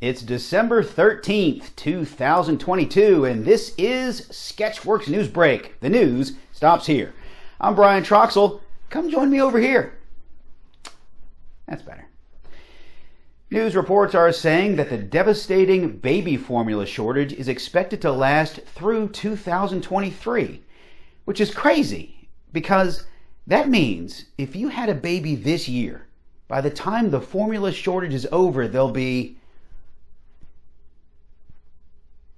It's December 13th, 2022, and this is Sketchworks NewsBrake. The news stops here. I'm Brian Troxel. Come join me over here. That's better. News reports are saying that the devastating baby formula shortage is expected to last through 2023, which is crazy because that means if you had a baby this year, by the time the formula shortage is over, they'll be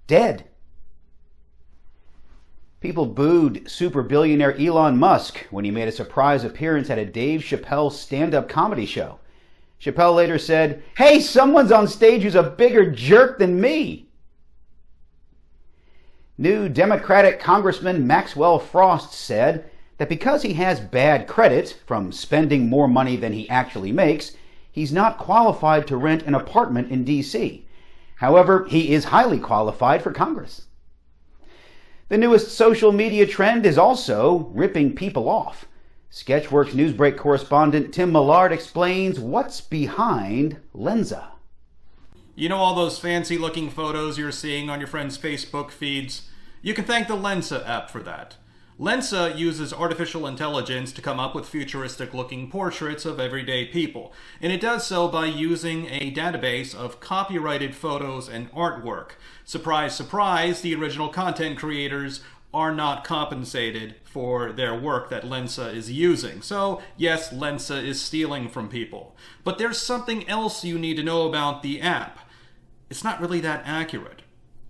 dead. People booed super billionaire Elon Musk when he made a surprise appearance at a Dave Chappelle stand-up comedy show. Chappelle later said, "Hey, someone's on stage who's a bigger jerk than me." New Democratic Congressman Maxwell Frost said that because he has bad credit from spending more money than he actually makes, he's not qualified to rent an apartment in D.C. However, he is highly qualified for Congress. The newest social media trend is also ripping people off. Sketchworks NewsBrake correspondent Tim Millard explains what's behind Lensa. You know all those fancy-looking photos you're seeing on your friends' Facebook feeds? You can thank the Lensa app for that. Lensa uses artificial intelligence to come up with futuristic-looking portraits of everyday people, and it does so by using a database of copyrighted photos and artwork. Surprise, surprise, the original content creators are not compensated for their work that Lensa is using. So, yes, Lensa is stealing from people. But there's something else you need to know about the app. It's not really that accurate.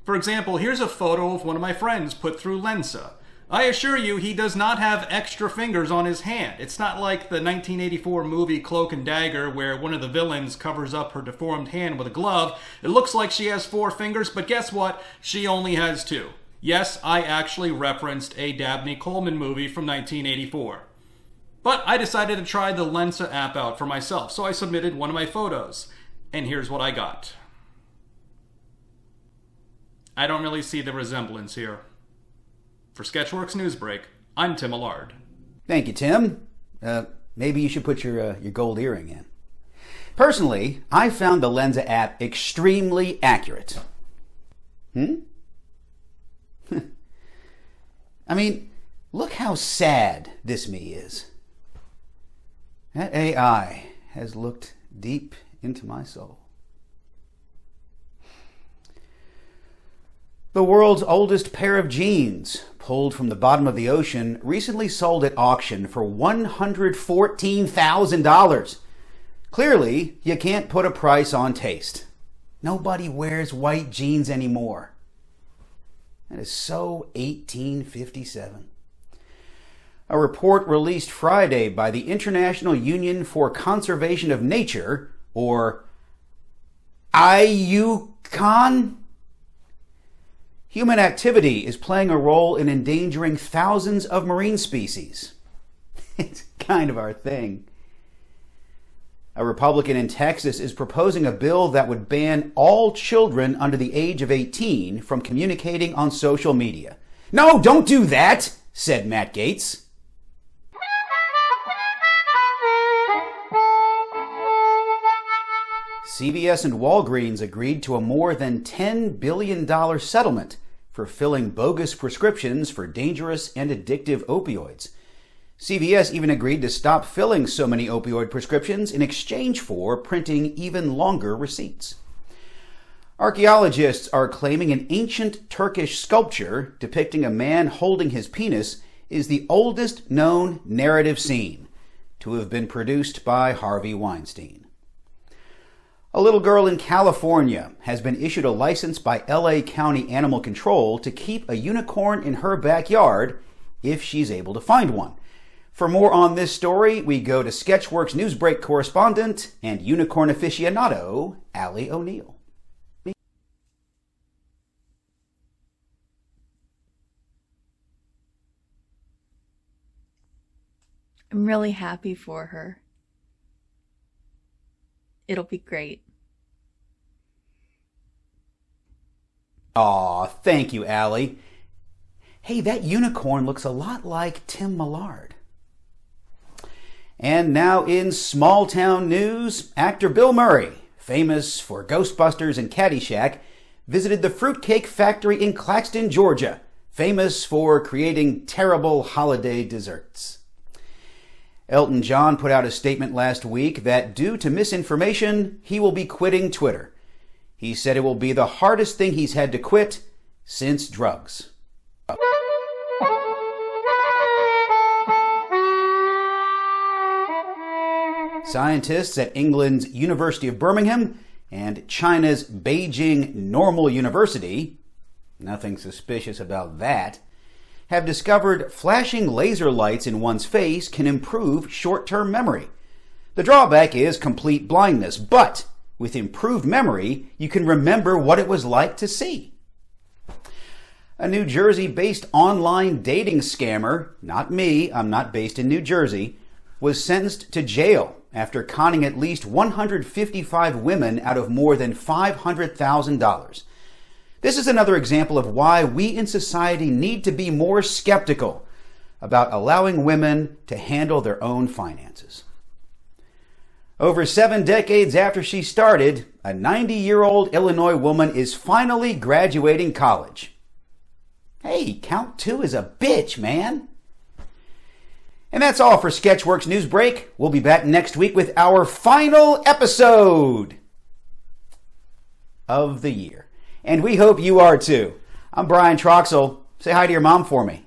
For example, here's a photo of one of my friends put through Lensa. I assure you, he does not have extra fingers on his hand. It's not like the 1984 movie Cloak and Dagger, where one of the villains covers up her deformed hand with a glove. It looks like she has 4 fingers, but guess what? She only has 2. Yes, I actually referenced a Dabney Coleman movie from 1984. But I decided to try the Lensa app out for myself, so I submitted one of my photos. And here's what I got. I don't really see the resemblance here. For Sketchworks NewsBrake, I'm Tim Millard. Thank you, Tim. Maybe you should put your gold earring in. Personally, I found the Lensa app extremely accurate. I mean, look how sad this me is. That AI has looked deep into my soul. The world's oldest pair of jeans, pulled from the bottom of the ocean, recently sold at auction for $114,000. Clearly, you can't put a price on taste. Nobody wears white jeans anymore. That is so 1857. A report released Friday by the International Union for Conservation of Nature, or IUCN. Human activity is playing a role in endangering thousands of marine species. It's kind of our thing. A Republican in Texas is proposing a bill that would ban all children under the age of 18 from communicating on social media. "No, don't do that," said Matt Gaetz. CVS and Walgreens agreed to a more than $10 billion settlement for filling bogus prescriptions for dangerous and addictive opioids. CVS even agreed to stop filling so many opioid prescriptions in exchange for printing even longer receipts. Archaeologists are claiming an ancient Turkish sculpture depicting a man holding his penis is the oldest known narrative scene to have been produced by Harvey Weinstein. A little girl in California has been issued a license by LA County Animal Control to keep a unicorn in her backyard if she's able to find one. For more on this story, we go to Sketchworks NewsBrake correspondent and unicorn aficionado, Allie O'Neill. I'm really happy for her. It'll be great. Aw, thank you, Allie. Hey, that unicorn looks a lot like Tim Millard. And now in small town news, actor Bill Murray famous for Ghostbusters and Caddyshack, visited the fruitcake factory in Claxton, Georgia, famous for creating terrible holiday desserts. Elton John put out a statement last week that due to misinformation, he will be quitting Twitter. He said it will be the hardest thing he's had to quit since drugs. Scientists at England's University of Birmingham and China's Beijing Normal University, nothing suspicious about that, have discovered flashing laser lights in one's face can improve short-term memory. The drawback is complete blindness, but with improved memory, you can remember what it was like to see. A New Jersey-based online dating scammer, not me, I'm not based in New Jersey, was sentenced to jail after conning at least 155 women out of more than $500,000. This is another example of why we in society need to be more skeptical about allowing women to handle their own finances. Over 7 decades after she started, a 90-year-old Illinois woman is finally graduating college. Hey, count 2 is a bitch, man. And that's all for Sketchworks NewsBrake. We'll be back next week with our final episode of the year. And we hope you are too. I'm Brian Troxel. Say hi to your mom for me.